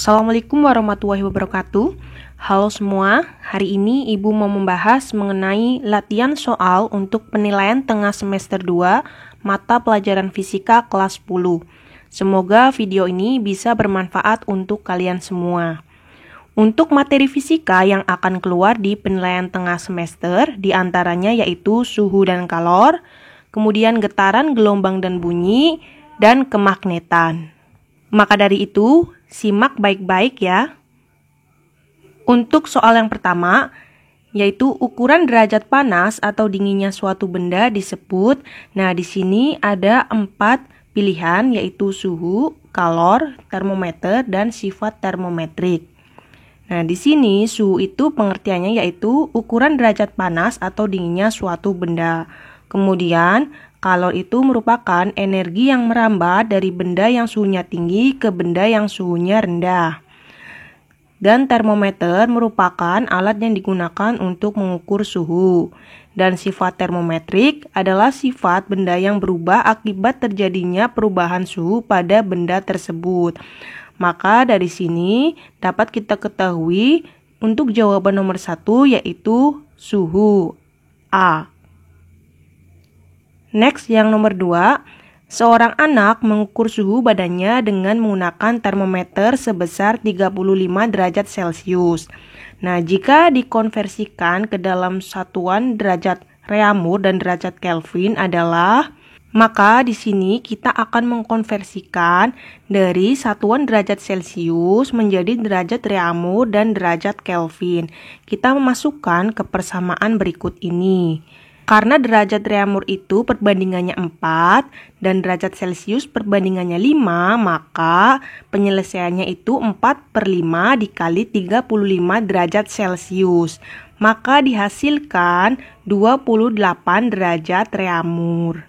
Assalamualaikum warahmatullahi wabarakatuh. Halo semua, hari ini Ibu mau membahas mengenai latihan soal untuk penilaian tengah semester 2 mata pelajaran fisika kelas 10. Semoga video ini bisa bermanfaat untuk kalian semua. Untuk materi fisika yang akan keluar di penilaian tengah semester, diantaranya yaitu suhu dan kalor, kemudian getaran, gelombang dan bunyi, dan kemagnetan. Maka dari itu, simak baik-baik ya. Untuk soal yang pertama, yaitu ukuran derajat panas atau dinginnya suatu benda disebut. Nah, di sini ada 4 pilihan, yaitu suhu, kalor, termometer, dan sifat termometrik. Nah, di sini suhu itu pengertiannya yaitu ukuran derajat panas atau dinginnya suatu benda. Kemudian, kalor itu merupakan energi yang merambat dari benda yang suhunya tinggi ke benda yang suhunya rendah. Dan termometer merupakan alat yang digunakan untuk mengukur suhu. Dan sifat termometrik adalah sifat benda yang berubah akibat terjadinya perubahan suhu pada benda tersebut. Maka dari sini dapat kita ketahui untuk jawaban nomor 1 yaitu suhu A. Next, yang nomor 2, seorang anak mengukur suhu badannya dengan menggunakan termometer sebesar 35 derajat Celcius. Nah, jika dikonversikan ke dalam satuan derajat Reaumur dan derajat Kelvin adalah, maka di sini kita akan mengkonversikan dari satuan derajat Celcius menjadi derajat Reaumur dan derajat Kelvin. Kita memasukkan ke persamaan berikut ini. Karena derajat Reaumur itu perbandingannya 4 dan derajat Celcius perbandingannya 5, maka penyelesaiannya itu 4/5 dikali 35 derajat Celcius. Maka dihasilkan 28 derajat Reaumur.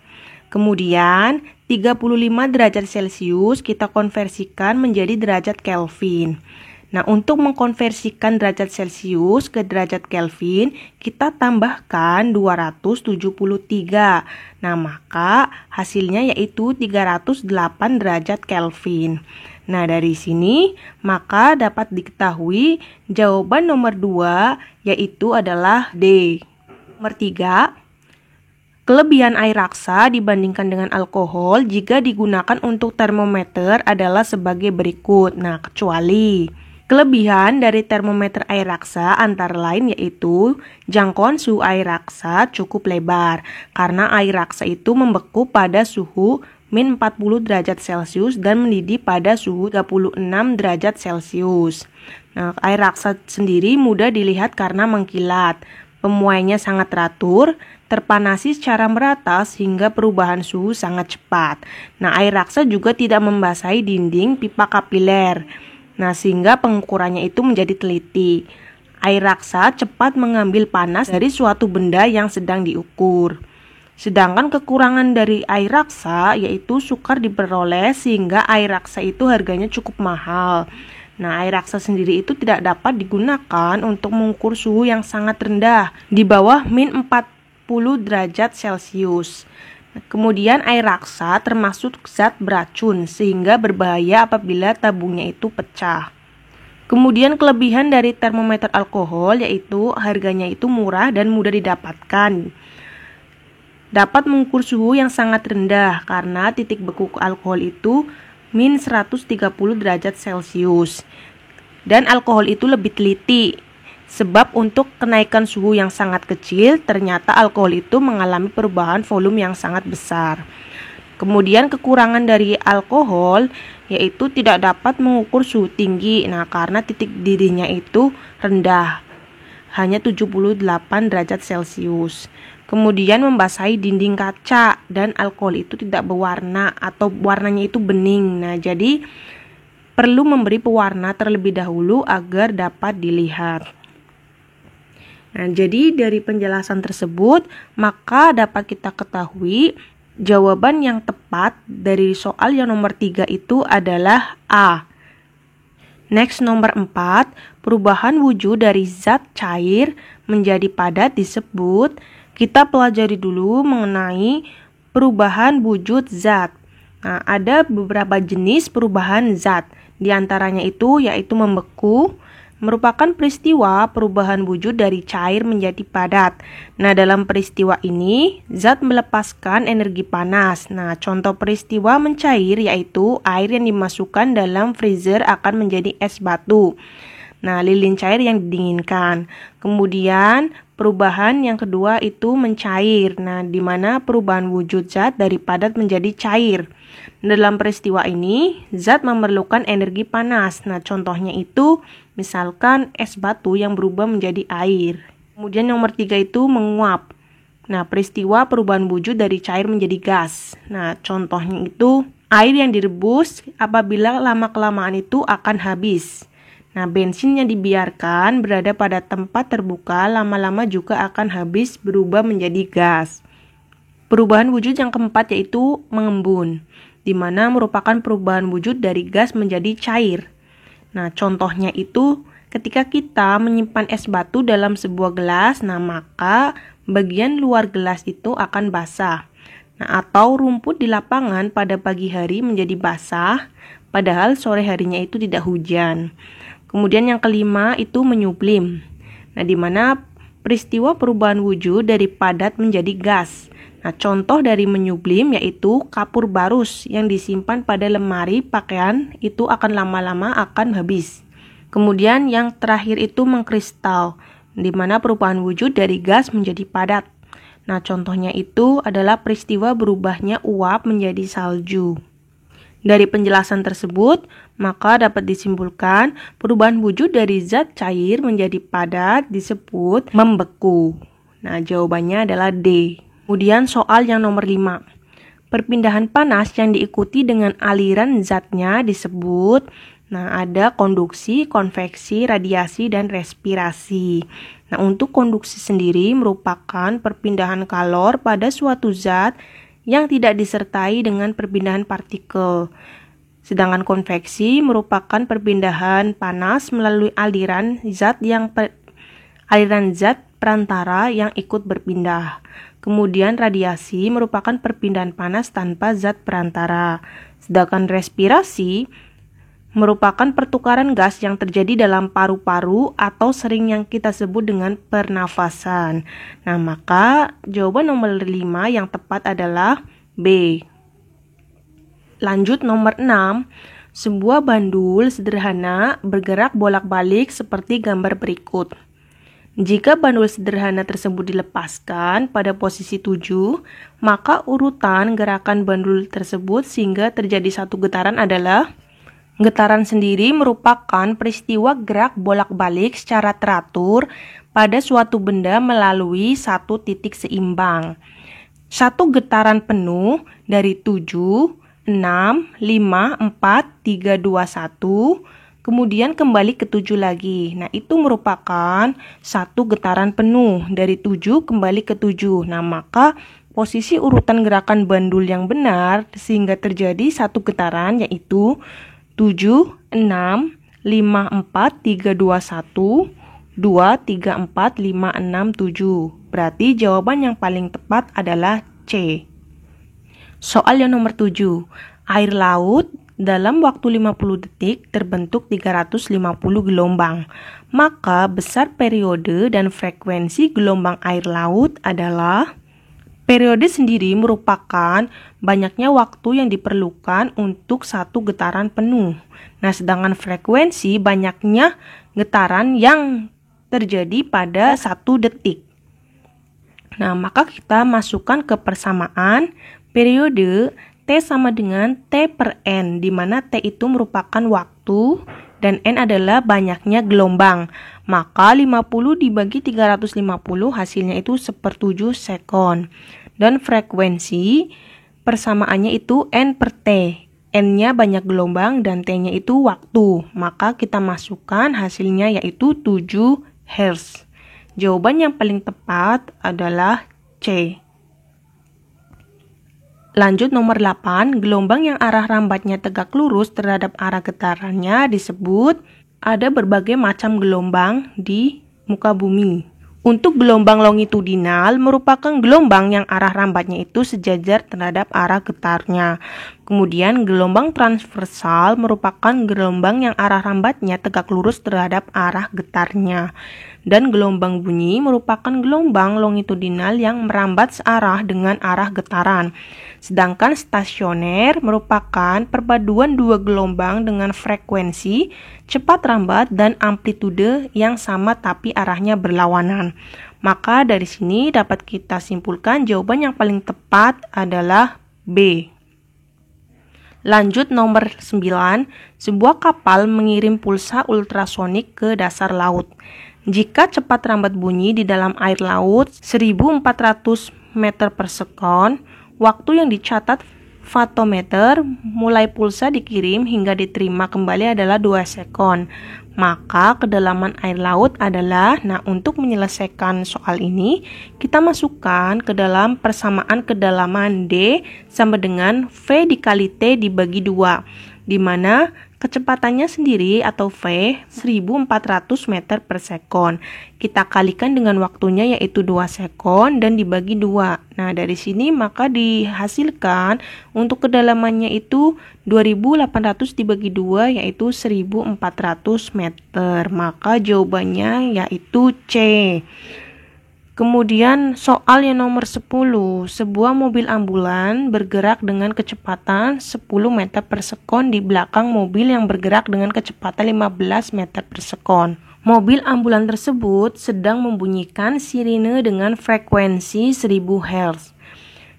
Kemudian 35 derajat Celcius kita konversikan menjadi derajat Kelvin. Nah, untuk mengkonversikan derajat Celcius ke derajat Kelvin, kita tambahkan 273. Nah, maka hasilnya yaitu 308 derajat Kelvin. Nah, dari sini maka dapat diketahui jawaban nomor 2 yaitu adalah D. Nomor 3, kelebihan air raksa dibandingkan dengan alkohol jika digunakan untuk termometer adalah sebagai berikut. Nah, kecuali kelebihan dari termometer air raksa antara lain yaitu jangkauan suhu air raksa cukup lebar karena air raksa itu membeku pada suhu min 40 derajat Celcius dan mendidih pada suhu 36 derajat Celcius. Nah, air raksa sendiri mudah dilihat karena mengkilat. Pemuaiannya sangat teratur, terpanasi secara merata sehingga perubahan suhu sangat cepat. Nah, air raksa juga tidak membasahi dinding pipa kapiler. Nah, sehingga pengukurannya itu menjadi teliti. Air raksa cepat mengambil panas dari suatu benda yang sedang diukur. Sedangkan kekurangan dari air raksa yaitu sukar diperoleh sehingga air raksa itu harganya cukup mahal. Nah, air raksa sendiri itu tidak dapat digunakan untuk mengukur suhu yang sangat rendah, di bawah min 40 derajat Celcius. Kemudian air raksa termasuk zat beracun sehingga berbahaya apabila tabungnya itu pecah. Kemudian kelebihan dari termometer alkohol yaitu harganya itu murah dan mudah didapatkan. Dapat mengukur suhu yang sangat rendah karena titik beku alkohol itu min 130 derajat Celcius. Dan alkohol itu lebih teliti. Sebab untuk kenaikan suhu yang sangat kecil, ternyata alkohol itu mengalami perubahan volume yang sangat besar. Kemudian kekurangan dari alkohol yaitu tidak dapat mengukur suhu tinggi. Nah, karena titik didihnya itu rendah, hanya 78 derajat Celcius. Kemudian membasahi dinding kaca dan alkohol itu tidak berwarna atau warnanya itu bening. Nah, jadi perlu memberi pewarna terlebih dahulu agar dapat dilihat. Nah, jadi dari penjelasan tersebut, maka dapat kita ketahui jawaban yang tepat dari soal yang nomor 3 itu adalah A. Next, nomor 4, perubahan wujud dari zat cair menjadi padat disebut. Kita pelajari dulu mengenai perubahan wujud zat. Nah, ada beberapa jenis perubahan zat. Di antaranya itu yaitu membeku, merupakan peristiwa perubahan wujud dari cair menjadi padat. Nah, dalam peristiwa ini, zat melepaskan energi panas. Nah, contoh peristiwa mencair yaitu air yang dimasukkan dalam freezer akan menjadi es batu. Nah, lilin cair yang didinginkan. Kemudian, perubahan yang kedua itu mencair. Nah, di mana perubahan wujud zat dari padat menjadi cair. Dalam peristiwa ini, zat memerlukan energi panas. Nah, contohnya itu misalkan es batu yang berubah menjadi air. Kemudian nomor 3 itu menguap. Nah, peristiwa perubahan wujud dari cair menjadi gas. Nah, contohnya itu air yang direbus apabila lama-kelamaan itu akan habis. Nah, bensin yang dibiarkan berada pada tempat terbuka lama-lama juga akan habis berubah menjadi gas. Perubahan wujud yang keempat yaitu mengembun, di mana merupakan perubahan wujud dari gas menjadi cair. Nah, contohnya itu ketika kita menyimpan es batu dalam sebuah gelas, nah maka bagian luar gelas itu akan basah. Nah, atau rumput di lapangan pada pagi hari menjadi basah, padahal sore harinya itu tidak hujan. Kemudian yang kelima itu menyublim. Nah, di mana peristiwa perubahan wujud dari padat menjadi gas. Nah, contoh dari menyublim yaitu kapur barus yang disimpan pada lemari pakaian itu akan lama-lama akan habis. Kemudian yang terakhir itu mengkristal, di mana perubahan wujud dari gas menjadi padat. Nah, contohnya itu adalah peristiwa berubahnya uap menjadi salju. Dari penjelasan tersebut, maka dapat disimpulkan perubahan wujud dari zat cair menjadi padat disebut membeku. Nah, jawabannya adalah D. Kemudian soal yang nomor 5. Perpindahan panas yang diikuti dengan aliran zatnya disebut, nah ada konduksi, konveksi, radiasi, dan respirasi. Nah, untuk konduksi sendiri merupakan perpindahan kalor pada suatu zat yang tidak disertai dengan perpindahan partikel. Sedangkan konveksi merupakan perpindahan panas melalui aliran zat perantara yang ikut berpindah. Kemudian radiasi merupakan perpindahan panas tanpa zat perantara. Sedangkan respirasi merupakan pertukaran gas yang terjadi dalam paru-paru atau sering yang kita sebut dengan pernafasan. Nah, maka jawaban nomor 5 yang tepat adalah B. Lanjut nomor 6. Sebuah bandul sederhana bergerak bolak-balik seperti gambar berikut. Jika bandul sederhana tersebut dilepaskan pada posisi 7, maka urutan gerakan bandul tersebut sehingga terjadi satu getaran adalah: getaran sendiri merupakan peristiwa gerak bolak-balik secara teratur pada suatu benda melalui satu titik seimbang. Satu getaran penuh dari 7, 6, 5, 4, 3, 2, 1, kemudian kembali ke 7 lagi. Nah, itu merupakan satu getaran penuh dari 7 kembali ke 7. Nah, maka posisi urutan gerakan bandul yang benar sehingga terjadi satu getaran yaitu 7, 6, 5, 4, 3, 2, 1, 2, 3, 4, 5, 6, 7. Berarti jawaban yang paling tepat adalah C. Soal yang nomor 7. Air laut dalam waktu 50 detik terbentuk 350 gelombang. Maka besar periode dan frekuensi gelombang air laut adalah: periode sendiri merupakan banyaknya waktu yang diperlukan untuk satu getaran penuh. Nah, sedangkan frekuensi banyaknya getaran yang terjadi pada 1 detik. Nah, maka kita masukkan ke persamaan periode T sama dengan T per N, di mana T itu merupakan waktu dan N adalah banyaknya gelombang. Maka 50 dibagi 350 hasilnya itu 1/7 sekon. Dan frekuensi persamaannya itu N per T. N-nya banyak gelombang dan T-nya itu waktu. Maka kita masukkan hasilnya yaitu 7 Hz. Jawaban yang paling tepat adalah C. Lanjut nomor 8, gelombang yang arah rambatnya tegak lurus terhadap arah getarannya disebut. Ada berbagai macam gelombang di muka bumi. Untuk gelombang longitudinal merupakan gelombang yang arah rambatnya itu sejajar terhadap arah getarnya. Kemudian gelombang transversal merupakan gelombang yang arah rambatnya tegak lurus terhadap arah getarnya. Dan gelombang bunyi merupakan gelombang longitudinal yang merambat searah dengan arah getaran. Sedangkan stasioner merupakan perpaduan dua gelombang dengan frekuensi, cepat rambat, dan amplitude yang sama tapi arahnya berlawanan. Maka dari sini dapat kita simpulkan jawaban yang paling tepat adalah B. Lanjut nomor 9, sebuah kapal mengirim pulsa ultrasonik ke dasar laut. Jika cepat rambat bunyi di dalam air laut 1400 meter per sekon, waktu yang dicatat fatometer mulai pulsa dikirim hingga diterima kembali adalah 2 sekon. Maka kedalaman air laut adalah, untuk menyelesaikan soal ini, kita masukkan ke dalam persamaan kedalaman D sama dengan V dikali T dibagi 2, di mana kecepatannya sendiri atau V 1400 meter per sekon. Kita kalikan dengan waktunya yaitu 2 sekon dan dibagi 2. Nah, dari sini maka dihasilkan untuk kedalamannya itu 2800 dibagi 2 yaitu 1400 meter. Maka jawabannya yaitu C. Kemudian soal yang nomor 10, sebuah mobil ambulan bergerak dengan kecepatan 10 meter per sekon di belakang mobil yang bergerak dengan kecepatan 15 meter per sekon. Mobil ambulan tersebut sedang membunyikan sirine dengan frekuensi 1000 Hz.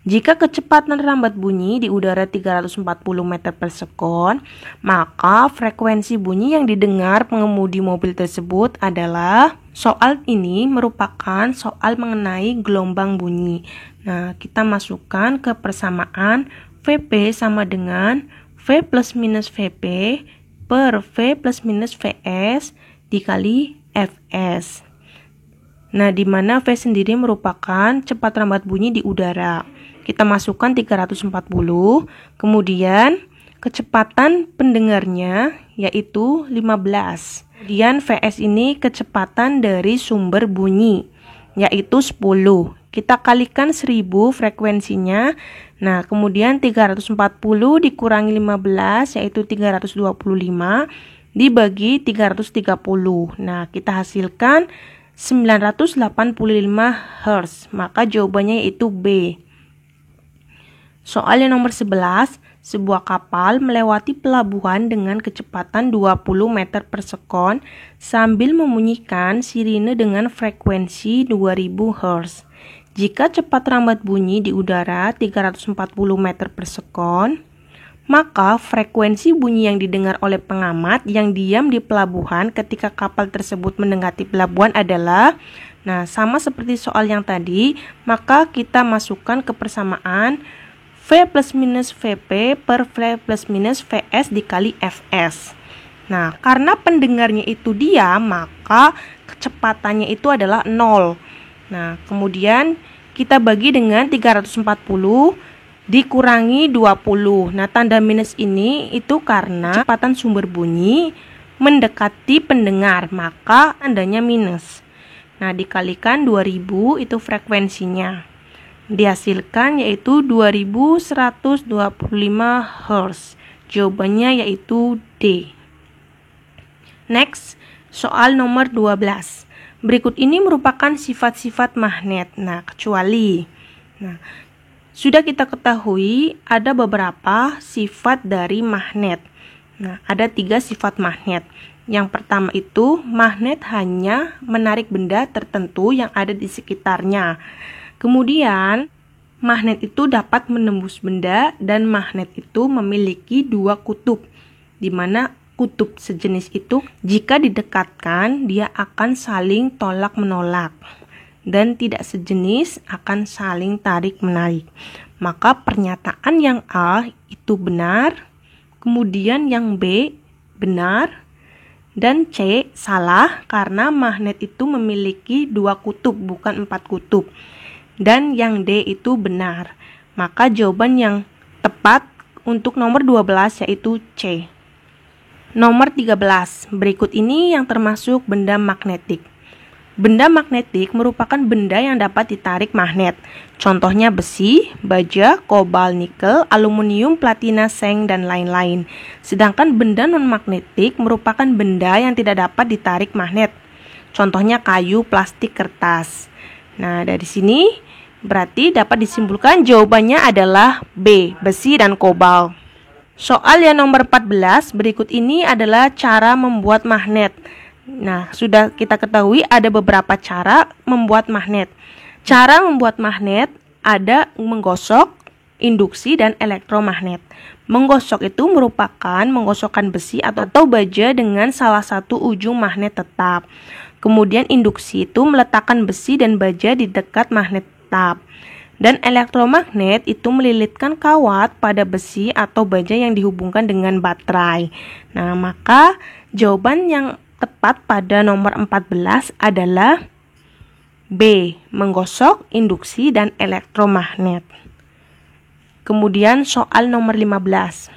Jika kecepatan rambat bunyi di udara 340 meter per sekon, maka frekuensi bunyi yang didengar pengemudi mobil tersebut adalah, soal ini merupakan soal mengenai gelombang bunyi. Nah, kita masukkan ke persamaan Vp sama dengan V plus minus Vp per V plus minus Vs dikali Fs. Nah, di mana V sendiri merupakan cepat rambat bunyi di udara. Kita masukkan 340, kemudian kecepatan pendengarnya yaitu 15. Kemudian Vs ini kecepatan dari sumber bunyi yaitu 10. Kita kalikan 1000 frekuensinya. Nah, kemudian 340 dikurangi 15 yaitu 325 dibagi 330. Nah, kita hasilkan 985 Hz. Maka jawabannya yaitu B. Soal yang nomor 11, sebuah kapal melewati pelabuhan dengan kecepatan 20 meter per sekon sambil membunyikan sirine dengan frekuensi 2000 Hz. Jika cepat rambat bunyi di udara 340 meter per sekon, maka frekuensi bunyi yang didengar oleh pengamat yang diam di pelabuhan ketika kapal tersebut mendekati pelabuhan adalah, sama seperti soal yang tadi, maka kita masukkan ke persamaan V plus minus Vp per V plus minus Vs dikali Fs. Nah, karena pendengarnya itu diam, maka kecepatannya itu adalah 0. Nah, kemudian kita bagi dengan 340 dikurangi 20. Nah, tanda minus ini itu karena kecepatan sumber bunyi mendekati pendengar, maka tandanya minus. Nah, dikalikan 2000 itu frekuensinya. Dihasilkan yaitu 2125 Hz. Jawabannya yaitu D. Next, soal nomor 12. Berikut ini merupakan sifat-sifat magnet. Kecuali. Sudah kita ketahui ada beberapa sifat dari magnet. Ada 3 sifat magnet. Yang pertama itu, magnet hanya menarik benda tertentu yang ada di sekitarnya. Kemudian, magnet itu dapat menembus benda dan magnet itu memiliki 2 kutub, di mana kutub sejenis itu jika didekatkan dia akan saling tolak-menolak dan tidak sejenis akan saling tarik-menarik. Maka pernyataan yang A itu benar, kemudian yang B benar, dan C salah karena magnet itu memiliki 2 kutub bukan 4 kutub. Dan yang D itu benar. Maka jawaban yang tepat untuk nomor 12 yaitu C. Nomor 13. Berikut ini yang termasuk benda magnetik. Benda magnetik merupakan benda yang dapat ditarik magnet. Contohnya besi, baja, kobalt, nikel, aluminium, platina, seng, dan lain-lain. Sedangkan benda non-magnetik merupakan benda yang tidak dapat ditarik magnet. Contohnya kayu, plastik, kertas. Nah, dari sini berarti dapat disimpulkan jawabannya adalah B, besi dan kobalt. Soal yang nomor 14 berikut ini adalah cara membuat magnet. Nah, sudah kita ketahui ada beberapa cara membuat magnet. Cara membuat magnet ada menggosok, induksi, dan elektromagnet. Menggosok itu merupakan menggosokkan besi atau baja dengan salah satu ujung magnet tetap. Kemudian induksi itu meletakkan besi dan baja di dekat magnet tetap. Dan elektromagnet itu melilitkan kawat pada besi atau baja yang dihubungkan dengan baterai. Nah, maka jawaban yang tepat pada nomor 14 adalah B, menggosok, induksi, dan elektromagnet. Kemudian soal nomor 15.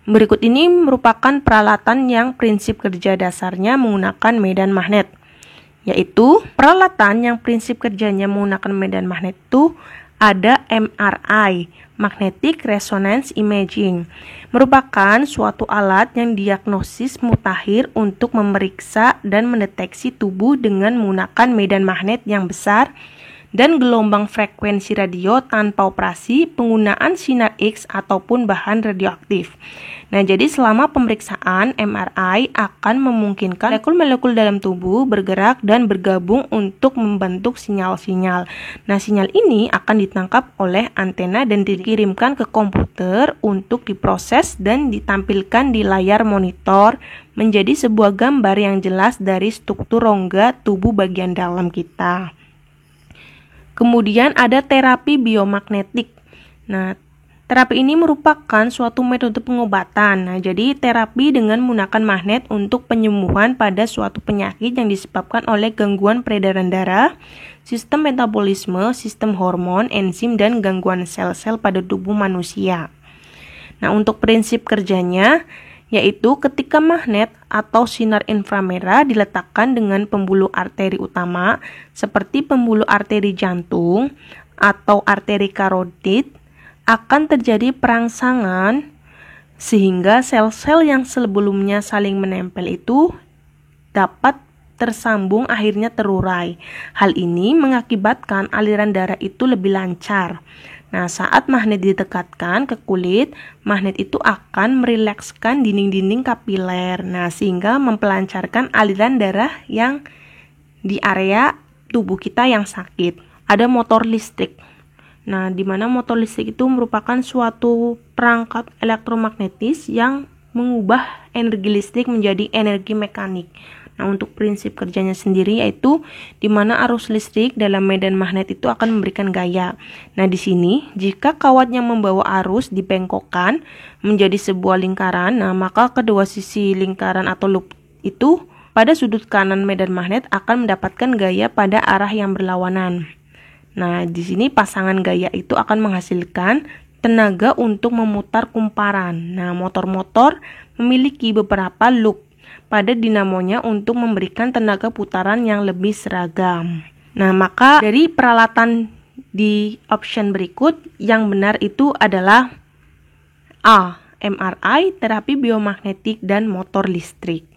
Berikut ini merupakan peralatan yang prinsip kerja dasarnya menggunakan medan magnet. Yaitu peralatan yang prinsip kerjanya menggunakan medan magnet itu ada MRI, Magnetic Resonance Imaging, merupakan suatu alat yang diagnosis mutakhir untuk memeriksa dan mendeteksi tubuh dengan menggunakan medan magnet yang besar dan gelombang frekuensi radio tanpa operasi, penggunaan sinar X ataupun bahan radioaktif. Nah, jadi selama pemeriksaan MRI akan memungkinkan molekul-molekul dalam tubuh bergerak dan bergabung untuk membentuk sinyal-sinyal. Nah, sinyal ini akan ditangkap oleh antena dan dikirimkan ke komputer untuk diproses dan ditampilkan di layar monitor menjadi sebuah gambar yang jelas dari struktur rongga tubuh bagian dalam kita. Kemudian ada terapi biomagnetik. Nah, terapi ini merupakan suatu metode pengobatan. Nah, jadi terapi dengan menggunakan magnet untuk penyembuhan pada suatu penyakit yang disebabkan oleh gangguan peredaran darah, sistem metabolisme, sistem hormon, enzim, dan gangguan sel-sel pada tubuh manusia. Nah, untuk prinsip kerjanya yaitu ketika magnet atau sinar inframerah diletakkan dengan pembuluh arteri utama seperti pembuluh arteri jantung atau arteri karotid, akan terjadi perangsangan sehingga sel-sel yang sebelumnya saling menempel itu dapat tersambung akhirnya terurai. Hal ini mengakibatkan aliran darah itu lebih lancar. Nah, saat magnet didekatkan ke kulit, magnet itu akan merilekskan dinding-dinding kapiler. Nah, sehingga mempelancarkan aliran darah yang di area tubuh kita yang sakit. Ada motor listrik. Nah, di mana motor listrik itu merupakan suatu perangkat elektromagnetis yang mengubah energi listrik menjadi energi mekanik. Nah, untuk prinsip kerjanya sendiri yaitu di mana arus listrik dalam medan magnet itu akan memberikan gaya. Nah, di sini jika kawat yang membawa arus dibengkokkan menjadi sebuah lingkaran, nah maka kedua sisi lingkaran atau loop itu pada sudut kanan medan magnet akan mendapatkan gaya pada arah yang berlawanan. Nah, di sini pasangan gaya itu akan menghasilkan tenaga untuk memutar kumparan. Nah, motor-motor memiliki beberapa loop pada dinamonya untuk memberikan tenaga putaran yang lebih seragam. Nah, maka dari peralatan di option berikut yang benar itu adalah A, MRI, terapi biomagnetik, dan motor listrik.